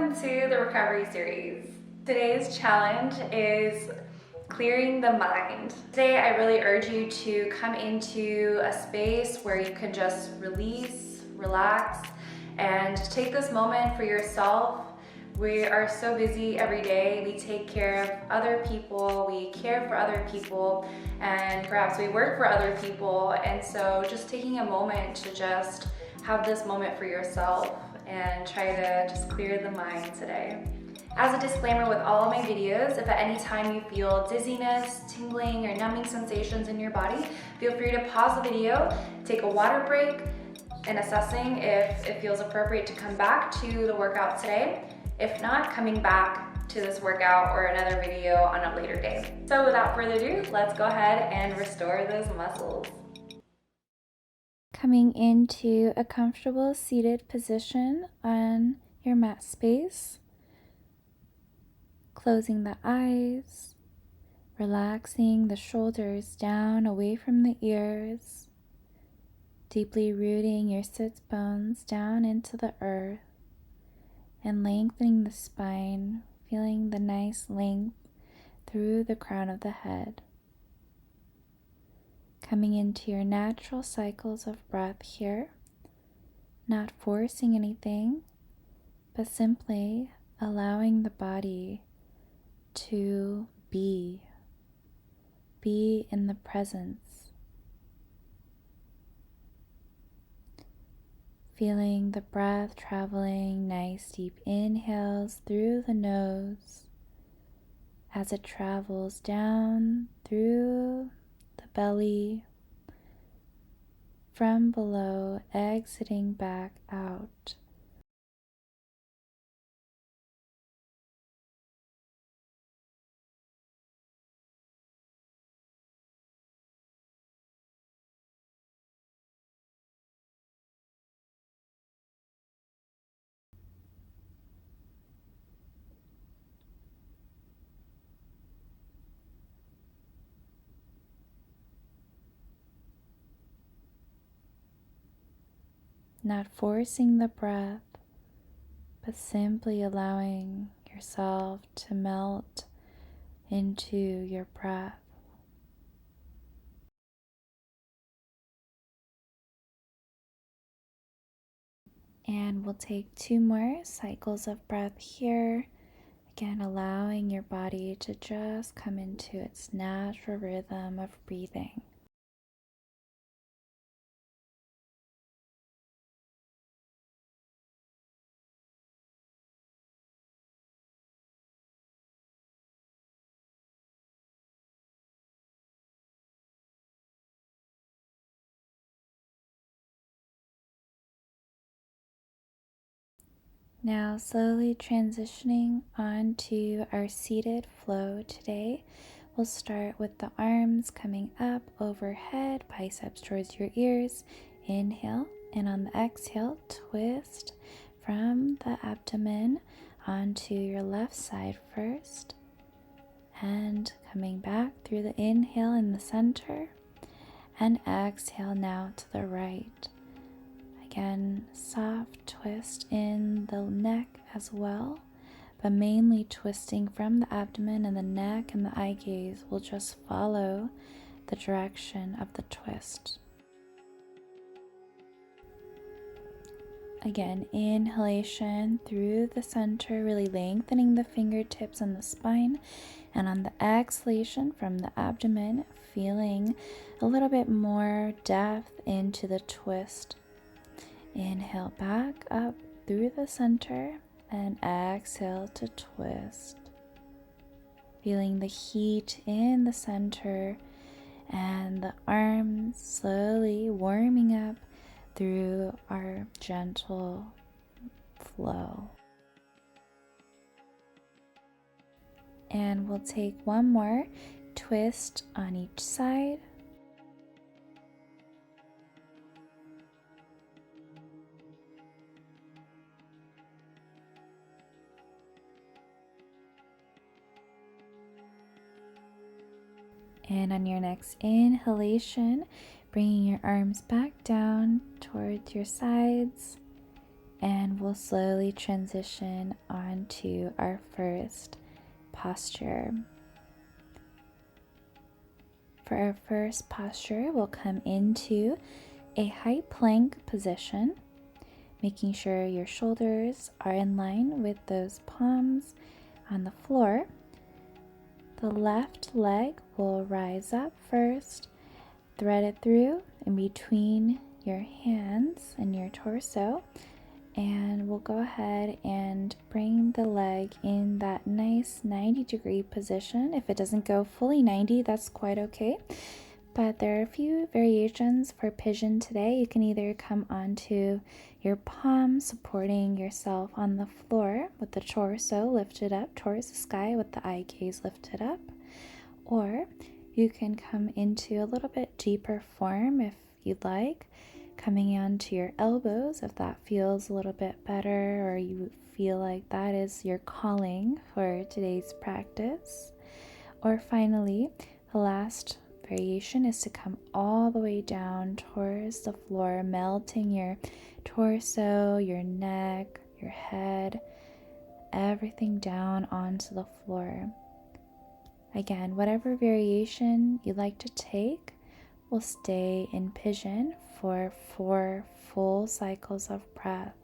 Welcome to the recovery series. Today's challenge is clearing the mind. Today I really urge you to come into a space where you can just release, relax, and take this moment for yourself. We are so busy every day. We take care of other people, we care for other people, and perhaps we work for other people. And so just taking a moment to just have this moment for yourself and try to just clear the mind today. As a disclaimer with all of my videos, if at any time you feel dizziness, tingling, or numbing sensations in your body, feel free to pause the video, take a water break, and assessing if it feels appropriate to come back to the workout today. If not, coming back to this workout or another video on a later day. So without further ado, let's go ahead and restore those muscles. Coming into a comfortable seated position on your mat space, closing the eyes, relaxing the shoulders down away from the ears, deeply rooting your sits bones down into the earth, and lengthening the spine, feeling the nice length through the crown of the head. Coming into your natural cycles of breath here, not forcing anything, but simply allowing the body to be in the presence. Feeling the breath traveling nice deep inhales through the nose as it travels down through the belly, from below, exiting back out. Not forcing the breath, but simply allowing yourself to melt into your breath. And we'll take 2 more cycles of breath here. Again, allowing your body to just come into its natural rhythm of breathing. Now slowly transitioning onto our seated flow today. We'll start with the arms coming up overhead, biceps towards your ears. Inhale, and on the exhale, twist from the abdomen onto your left side first. And coming back through the inhale in the center, and exhale now to the right. Again, soft twist in the neck as well, but mainly twisting from the abdomen, and the neck and the eye gaze will just follow the direction of the twist. Again, inhalation through the center, really lengthening the fingertips and the spine, and on the exhalation from the abdomen, feeling a little bit more depth into the twist. Inhale back up through the center and exhale to twist. Feeling the heat in the center and the arms slowly warming up through our gentle flow. And we'll take 1 more twist on each side. And on your next inhalation, bringing your arms back down towards your sides. And we'll slowly transition onto our first posture. For our first posture, we'll come into a high plank position, making sure your shoulders are in line with those palms on the floor. The left leg will rise up first, thread it through in between your hands and your torso, and we'll go ahead and bring the leg in that nice 90-degree position. If it doesn't go fully 90, that's quite okay. But there are a few variations for Pigeon today. You can either come onto your palms, supporting yourself on the floor with the torso lifted up towards the sky with the eye gaze lifted up. Or you can come into a little bit deeper form if you'd like, coming onto your elbows if that feels a little bit better or you feel like that is your calling for today's practice. Or finally, the last variation is to come all the way down towards the floor, melting your torso, your neck, your head, everything down onto the floor. Again, whatever variation you like to take, will stay in Pigeon for 4 full cycles of breath.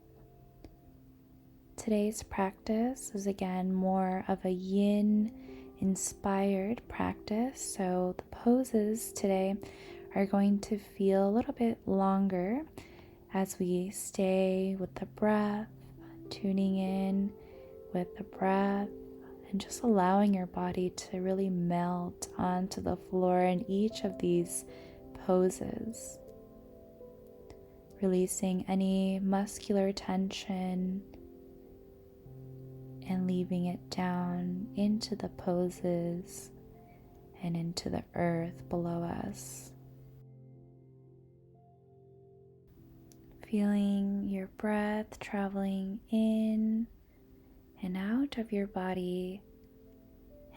Today's practice is again more of a Yin inspired practice, so the poses today are going to feel a little bit longer as we stay with the breath, tuning in with the breath, and just allowing your body to really melt onto the floor in each of these poses, releasing any muscular tension and leaving it down into the poses and into the earth below us. Feeling your breath traveling in and out of your body,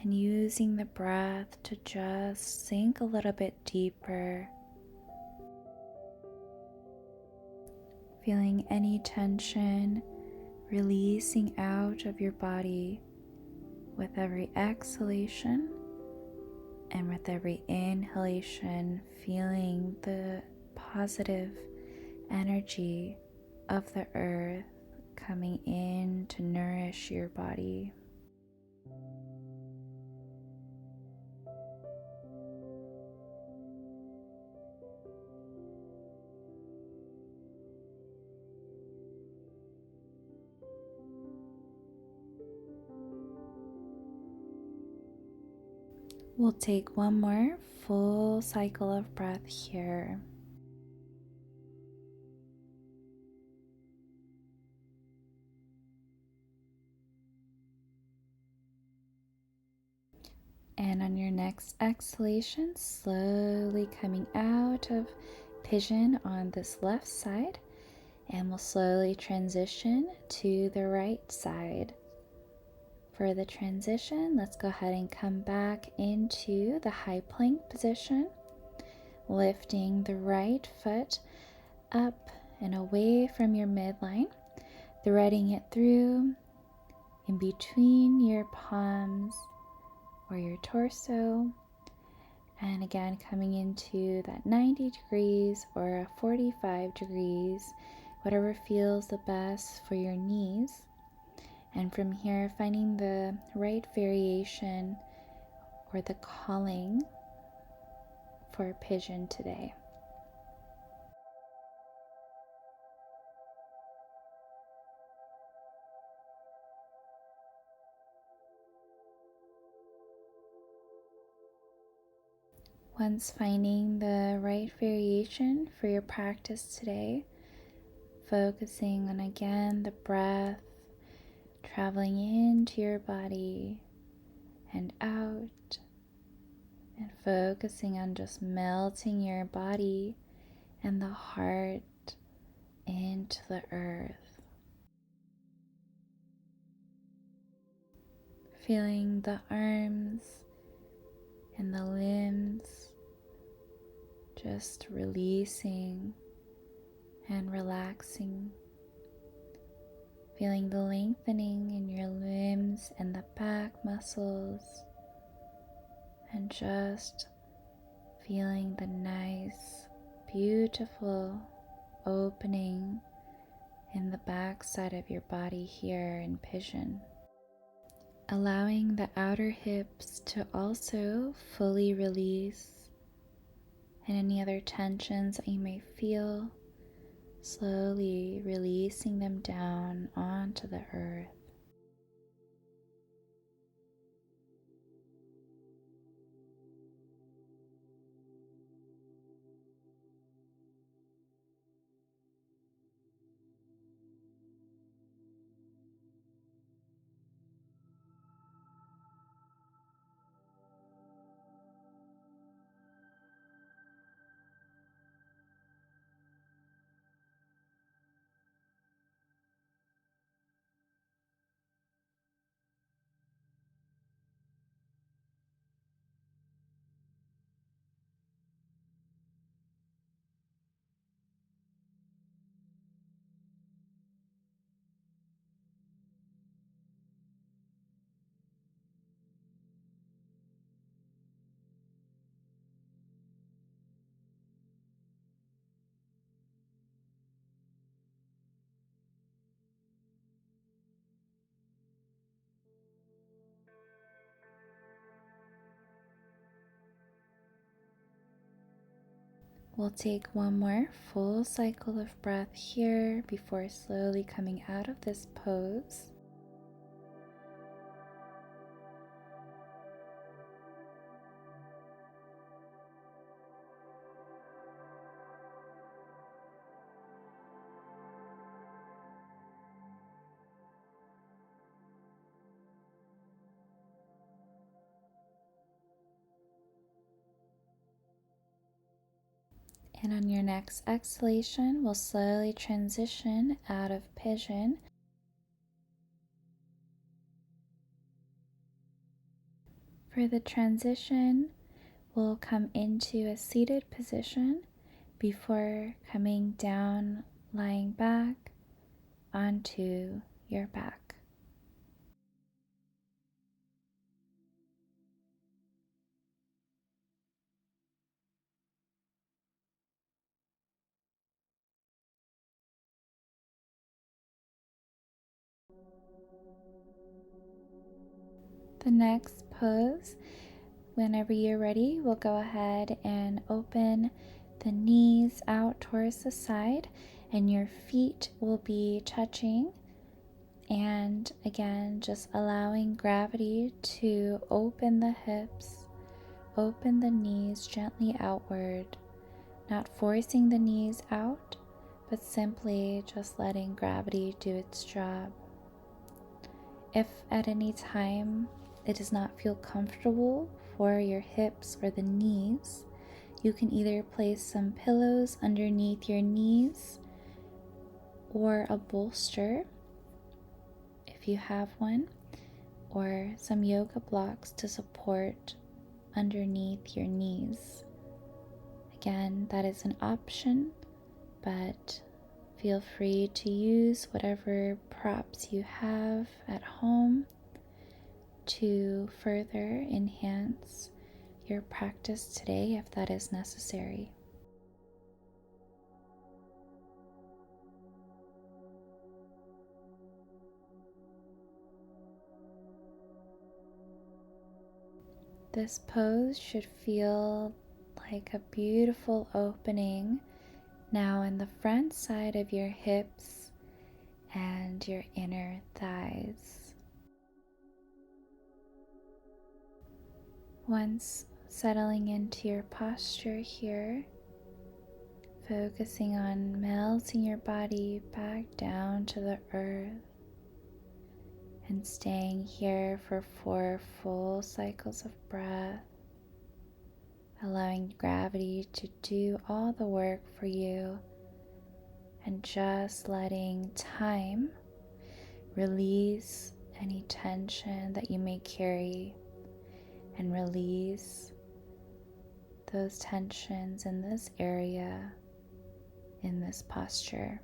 and using the breath to just sink a little bit deeper. Feeling any tension releasing out of your body with every exhalation, and with every inhalation, feeling the positive energy of the earth coming in to nourish your body. We'll take one more full cycle of breath here. And on your next exhalation, slowly coming out of Pigeon on this left side, and we'll slowly transition to the right side. For the transition, let's go ahead and come back into the high plank position, lifting the right foot up and away from your midline, threading it through in between your palms or your torso, and again coming into that 90 degrees or 45 degrees, whatever feels the best for your knees. And from here, finding the right variation or the calling for Pigeon today. Once finding the right variation for your practice today, focusing on again the breath traveling into your body and out, and focusing on just melting your body and the heart into the earth. Feeling the arms and the limbs just releasing and relaxing. feeling the lengthening in your limbs and the back muscles, and just feeling the nice, beautiful opening in the back side of your body here in Pigeon. Allowing the outer hips to also fully release, and any other tensions that you may feel, slowly releasing them down onto the earth. We'll take one more full cycle of breath here before slowly coming out of this pose. And on your next exhalation, we'll slowly transition out of Pigeon. For the transition, we'll come into a seated position before coming down, lying back onto your back. The next pose, whenever you're ready, we'll go ahead and open the knees out towards the side, and your feet will be touching. And again, just allowing gravity to open the hips, open the knees gently outward, not forcing the knees out, but simply just letting gravity do its job. If at any time it does not feel comfortable for your hips or the knees, you can either place some pillows underneath your knees or a bolster if you have one, or some yoga blocks to support underneath your knees. Again, that is an option, but feel free to use whatever props you have at home to further enhance your practice today if that is necessary. This pose should feel like a beautiful opening now in the front side of your hips and your inner thighs. Once settling into your posture here, focusing on melting your body back down to the earth and staying here for 4 full cycles of breath, allowing gravity to do all the work for you and just letting time release any tension that you may carry and release those tensions in this area, in this posture.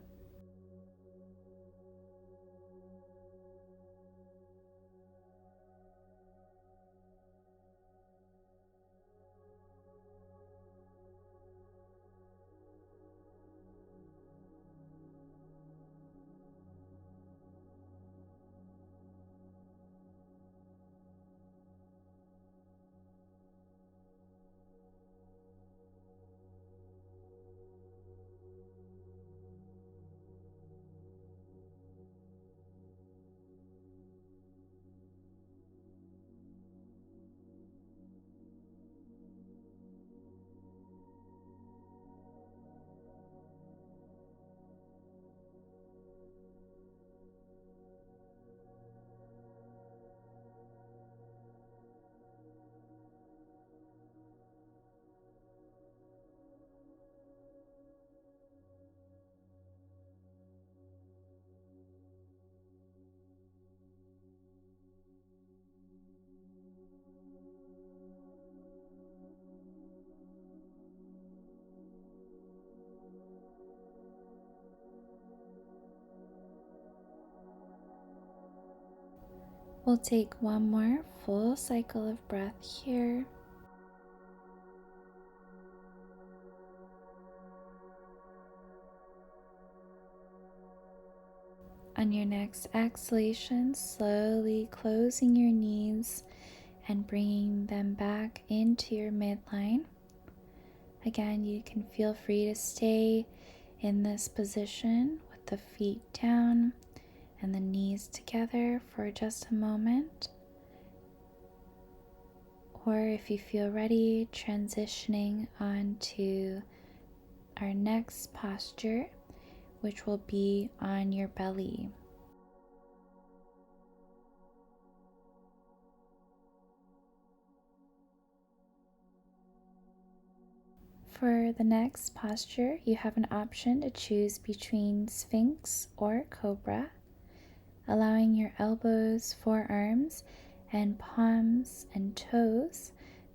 We'll take one more full cycle of breath here. On your next exhalation, slowly closing your knees and bringing them back into your midline. Again, you can feel free to stay in this position with the feet down and the knees together for just a moment. Or if you feel ready, transitioning onto our next posture, which will be on your belly. For the next posture, you have an option to choose between Sphinx or Cobra, allowing your elbows, forearms, and palms and toes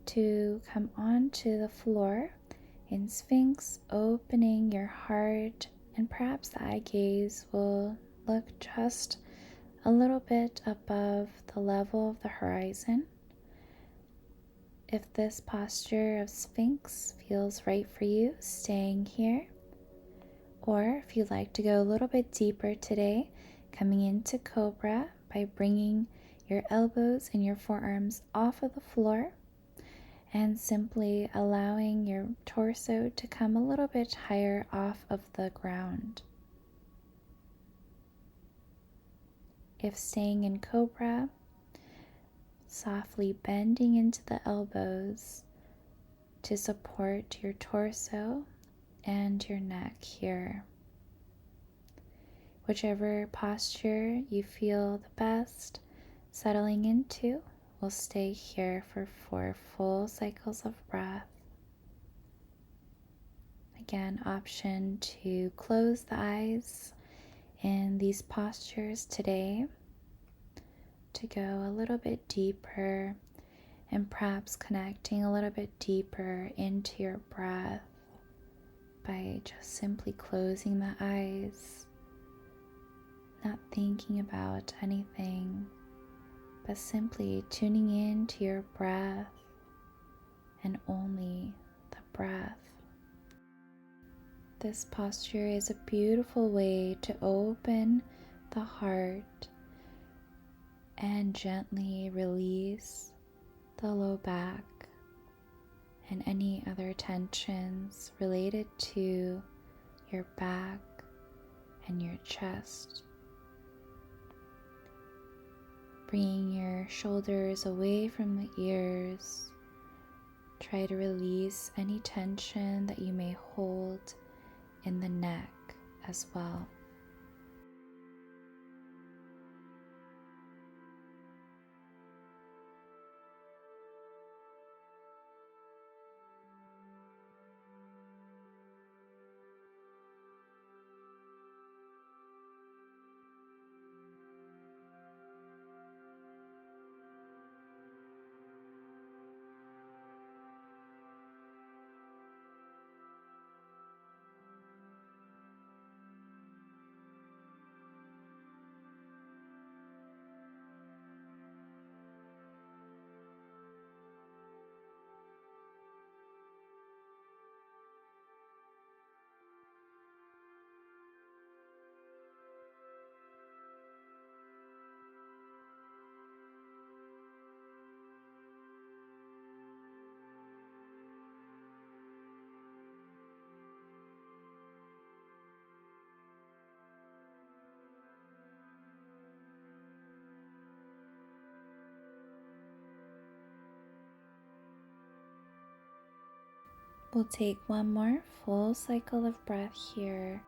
to come onto the floor in Sphinx, opening your heart, and perhaps the eye gaze will look just a little bit above the level of the horizon. If this posture of Sphinx feels right for you, staying here. Or if you'd like to go a little bit deeper today, coming into Cobra by bringing your elbows and your forearms off of the floor and simply allowing your torso to come a little bit higher off of the ground. If staying in Cobra, softly bending into the elbows to support your torso and your neck here. Whichever posture you feel the best settling into, we'll stay here for 4 full cycles of breath. Again, option to close the eyes in these postures today to go a little bit deeper and perhaps connecting a little bit deeper into your breath by just simply closing the eyes, not thinking about anything, but simply tuning in to your breath and only the breath. This posture is a beautiful way to open the heart and gently release the low back and any other tensions related to your back and your chest. Bringing your shoulders away from the ears. Try to release any tension that you may hold in the neck as well. We'll take one more full cycle of breath here.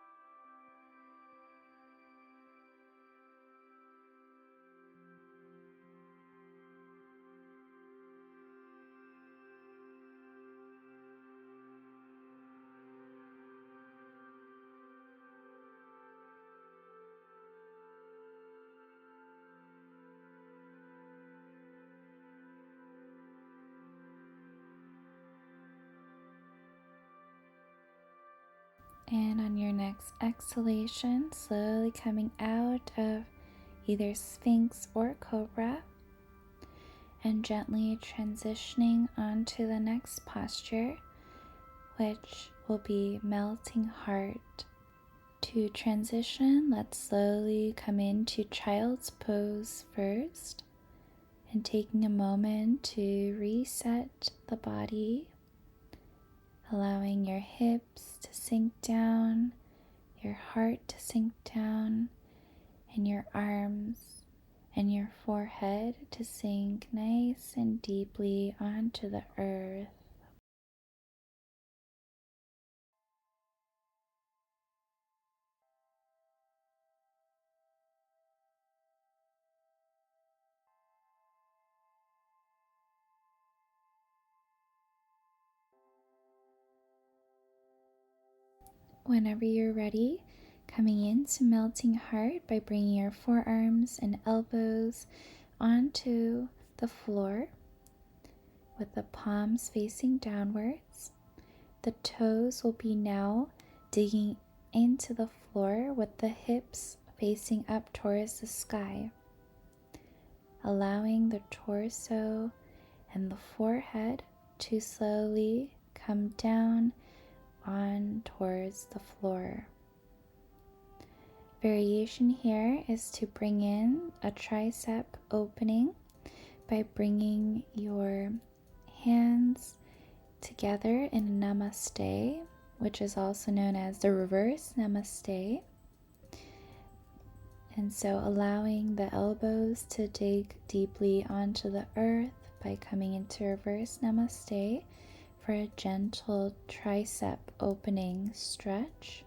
And on your next exhalation, slowly coming out of either Sphinx or Cobra, and gently transitioning onto the next posture, which will be melting heart. To transition, let's slowly come into child's pose first, and taking a moment to reset the body, allowing your hips to sink down, your heart to sink down, and your arms and your forehead to sink nice and deeply onto the earth. Whenever you're ready, coming into melting heart by bringing your forearms and elbows onto the floor with the palms facing downwards. The toes will be now digging into the floor with the hips facing up towards the sky, allowing the torso and the forehead to slowly come down on towards the floor. Variation here is to bring in a tricep opening by bringing your hands together in a namaste, which is also known as the reverse namaste. And so allowing the elbows to dig deeply onto the earth by coming into reverse namaste for a gentle tricep opening stretch.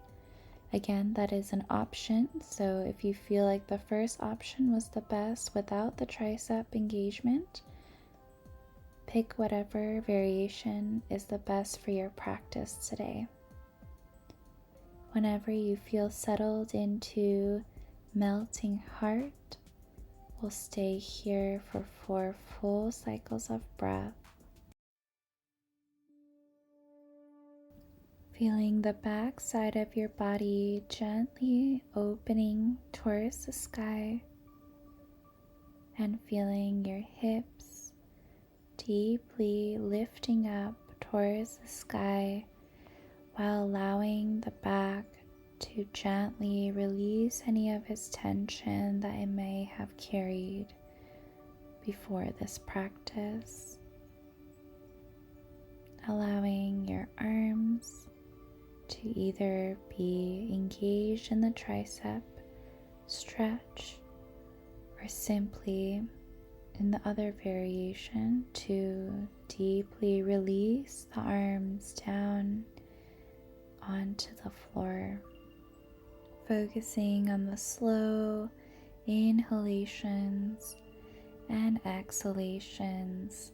Again, that is an option, so if you feel like the first option was the best without the tricep engagement, pick whatever variation is the best for your practice today. Whenever you feel settled into melting heart, we'll stay here for 4 full cycles of breath. Feeling the back side of your body gently opening towards the sky, and feeling your hips deeply lifting up towards the sky while allowing the back to gently release any of its tension that it may have carried before this practice. Allowing your arms to either be engaged in the tricep stretch or simply in the other variation to deeply release the arms down onto the floor, focusing on the slow inhalations and exhalations,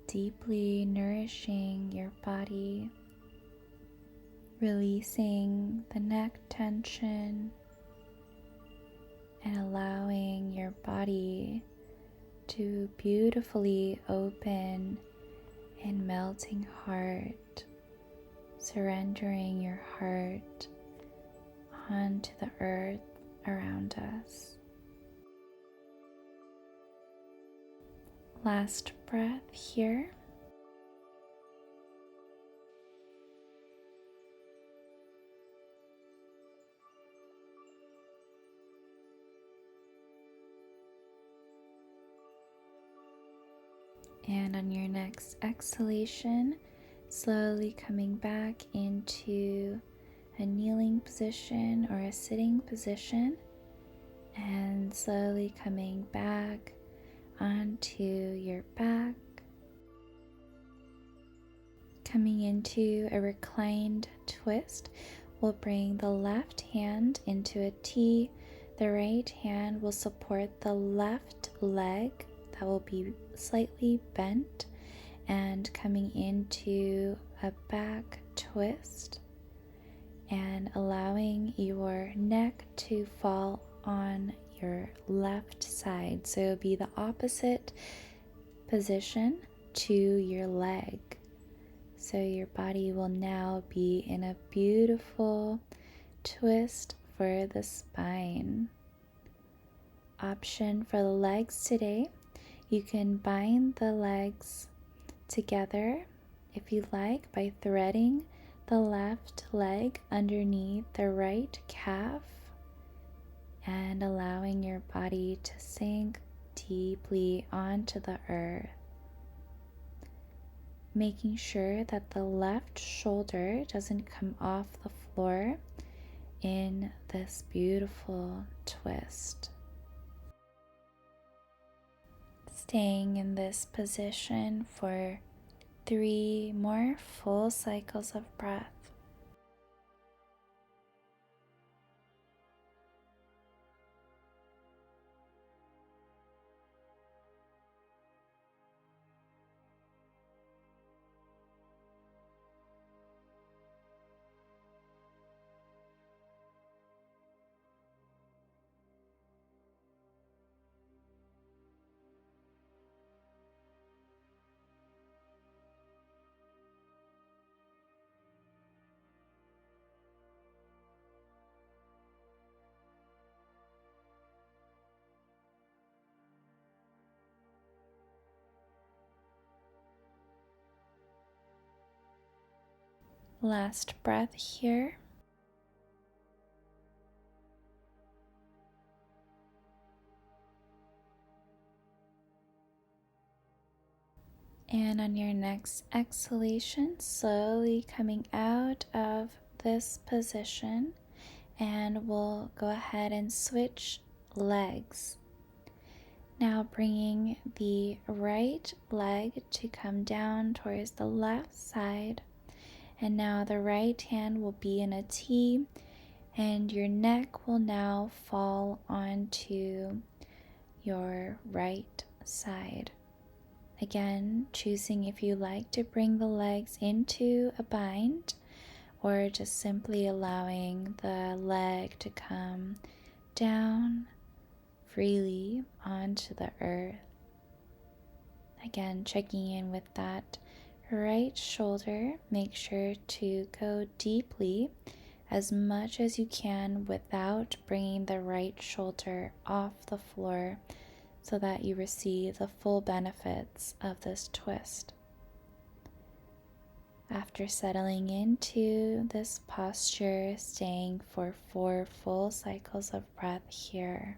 deeply nourishing your body, releasing the neck tension and allowing your body to beautifully open in melting heart, surrendering your heart onto the earth around us. Last breath here. And on your next exhalation, slowly coming back into a kneeling position or a sitting position, and slowly coming back onto your back, coming into a reclined twist. We'll bring the left hand into a T. The right hand will support the left leg that will be slightly bent, and coming into a back twist and allowing your neck to fall on your left side. So it'll be the opposite position to your leg. So your body will now be in a beautiful twist for the spine. Option for the legs today. You can bind the legs together if you like by threading the left leg underneath the right calf and allowing your body to sink deeply onto the earth. Making sure that the left shoulder doesn't come off the floor in this beautiful twist. Staying in this position for 3 more full cycles of breath. Last breath here. And on your next exhalation, slowly coming out of this position, and we'll go ahead and switch legs. Now bringing the right leg to come down towards the left side, and now the right hand will be in a T, and your neck will now fall onto your right side. Again, choosing if you like to bring the legs into a bind or just simply allowing the leg to come down freely onto the earth. Again, checking in with that right shoulder. Make sure to go deeply as much as you can without bringing the right shoulder off the floor, so that you receive the full benefits of this twist. After settling into this posture, staying for 4 full cycles of breath here.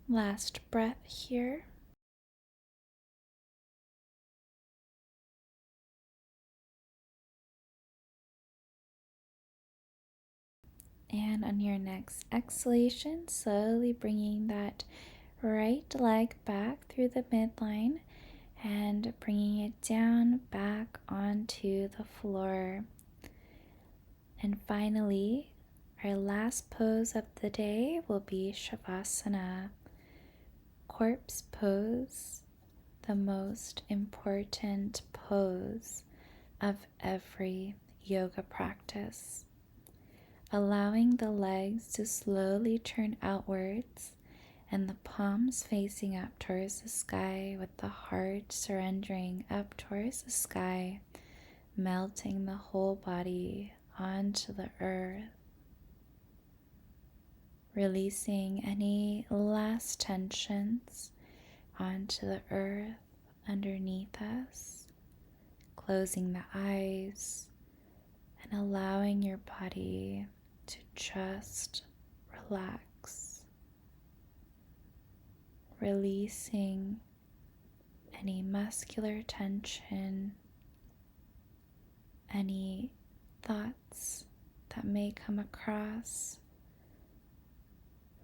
Last breath here. And on your next exhalation, slowly bringing that right leg back through the midline and bringing it down back onto the floor. And finally, our last pose of the day will be Shavasana, corpse pose, the most important pose of every yoga practice. Allowing the legs to slowly turn outwards and the palms facing up towards the sky, with the heart surrendering up towards the sky, melting the whole body onto the earth, releasing any last tensions onto the earth underneath us, closing the eyes and allowing your body to just relax, releasing any muscular tension, any thoughts that may come across,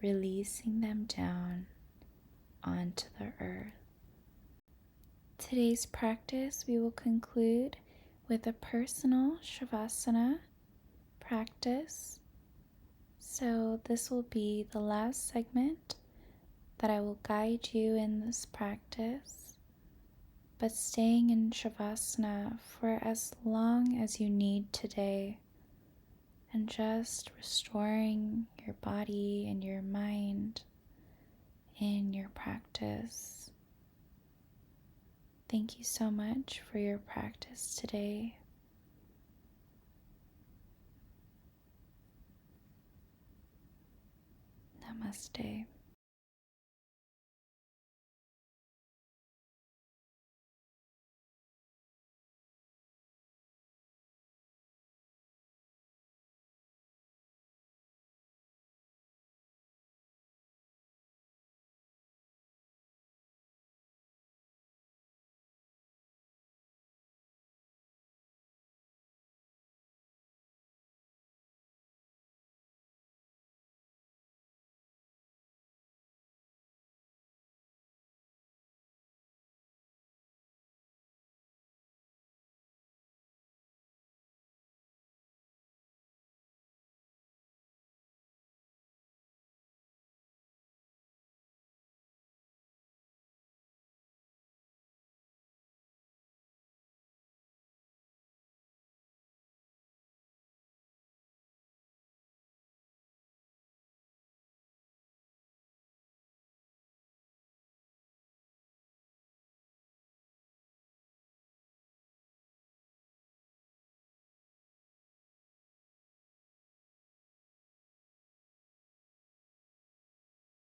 releasing them down onto the earth. Today's practice we will conclude with a personal Shavasana practice. So this will be the last segment that I will guide you in this practice, but staying in Shavasana for as long as you need today, and just restoring your body and your mind in your practice. Thank you so much for your practice today. Namaste.